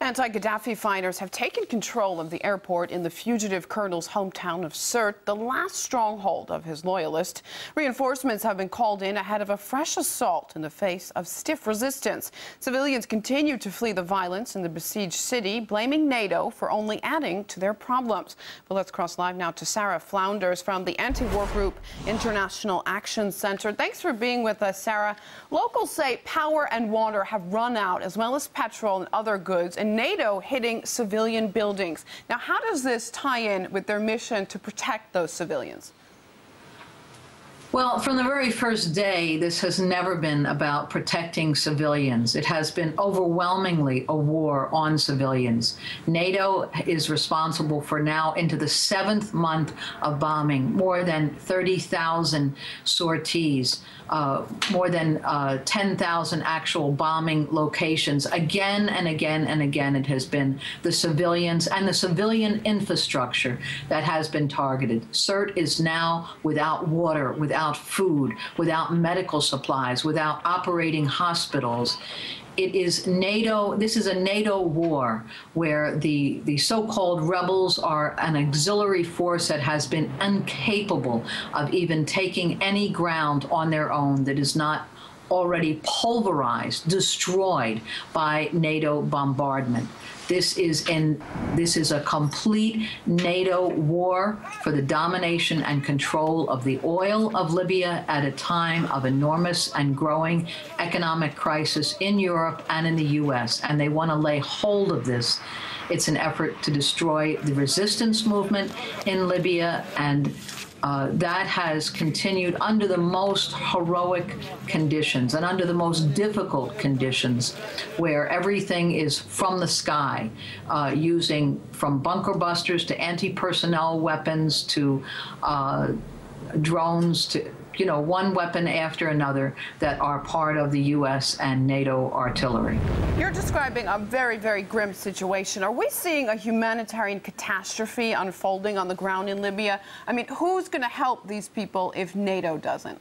Anti-Gaddafi fighters have taken control of the airport in the fugitive colonel's hometown of Sirte, the last stronghold of his loyalists. Reinforcements have been called in ahead of a fresh assault in the face of stiff resistance. Civilians continue to flee the violence in the besieged city, blaming NATO for only adding to their problems. But let's cross live now to Sarah Flounders from the anti-war group International Action Center. Thanks for being with us, Sarah. Locals say power and water have run out, as well as petrol and other goods, and NATO hitting civilian buildings. Now, how does this tie in with their mission to protect those civilians? Well, from the very first day, this has never been about protecting civilians. It has been overwhelmingly a war on civilians. NATO is responsible for now into the 7th month of bombing, more than 30,000 sorties, more than 10,000 actual bombing locations. Again and again and again, it has been the civilians and the civilian infrastructure that has been targeted. Sirte is now without water, without food, without medical supplies, without operating hospitals. It is NATO, this is a NATO war where the so-called rebels are an auxiliary force that has been incapable of even taking any ground on their own that is not already pulverized, destroyed by NATO bombardment. This is a complete NATO war for the domination and control of the oil of Libya at a time of enormous and growing economic crisis in Europe and in the US. And they want to lay hold of this. It's an effort to destroy the resistance movement in Libya, and that has continued under the most heroic conditions and under the most difficult conditions, where everything is from the sky, using from bunker busters to anti-personnel weapons to drones to, you know, one weapon after another that are part of the U.S. and NATO artillery. You're describing a very, very grim situation. Are we seeing a humanitarian catastrophe unfolding on the ground in Libya? I mean, who's going to help these people if NATO doesn't?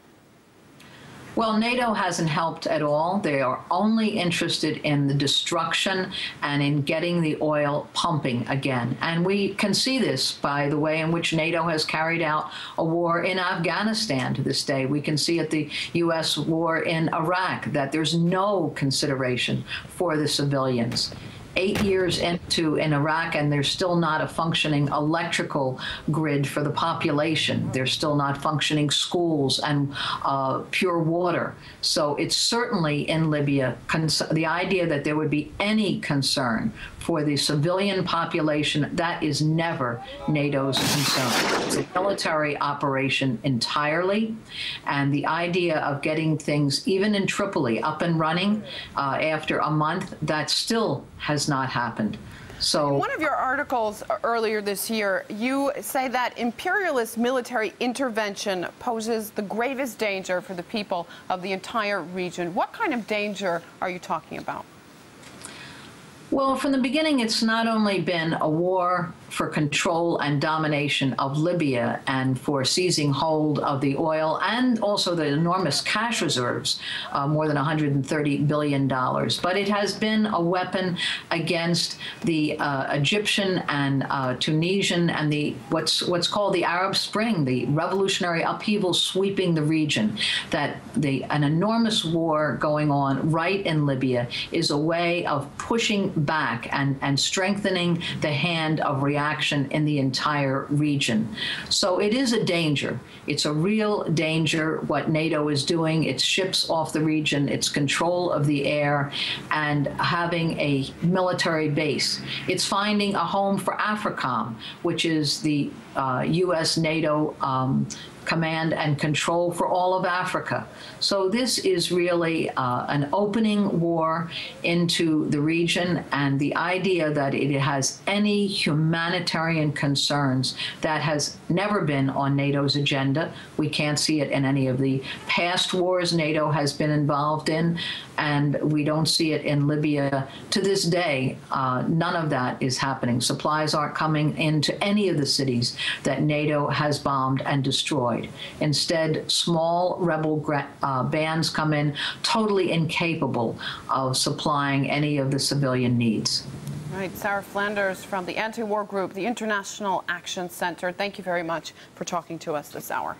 Well, NATO hasn't helped at all. They are only interested in the destruction and in getting the oil pumping again. And we can see this by the way in which NATO has carried out a war in Afghanistan to this day. We can see at the U.S. war in Iraq that there's no consideration for the civilians. 8 years into in Iraq, and there's still not a functioning electrical grid for the population. There's still not functioning schools and pure water. So it's certainly in Libya, the idea that there would be any concern for the civilian population, that is never NATO's concern. It's a military operation entirely, and the idea of getting things, even in Tripoli, up and running after a month, that still has not happened. So, one of your articles earlier this year, you say that imperialist military intervention poses the gravest danger for the people of the entire region. What kind of danger are you talking about? Well, from the beginning, it's not only been a war for control and domination of Libya and for seizing hold of the oil and also the enormous cash reserves, more than $130 billion. But it has been a weapon against the Egyptian and Tunisian and the what's called the Arab Spring, the revolutionary upheaval sweeping the region. That an enormous war going on right in Libya is a way of pushing back and strengthening the hand of reaction in the entire region. So it is a danger. It's a real danger what NATO is doing. Its ships off the region, its control of the air, and having a military base. It's finding a home for AFRICOM, which is the U.S. NATO command and control for all of Africa. So this is really an opening war into the region, and the idea that it has any humanitarian concerns, that has never been on NATO's agenda. We can't see it in any of the past wars NATO has been involved in, and we don't see it in Libya to this day. None of that is happening. Supplies aren't coming into any of the cities that NATO has bombed and destroyed. Instead, small rebel bands come in totally incapable of supplying any of the civilian needs. Right, Sarah Flanders from the anti-war group, the International Action Center. Thank you very much for talking to us this hour.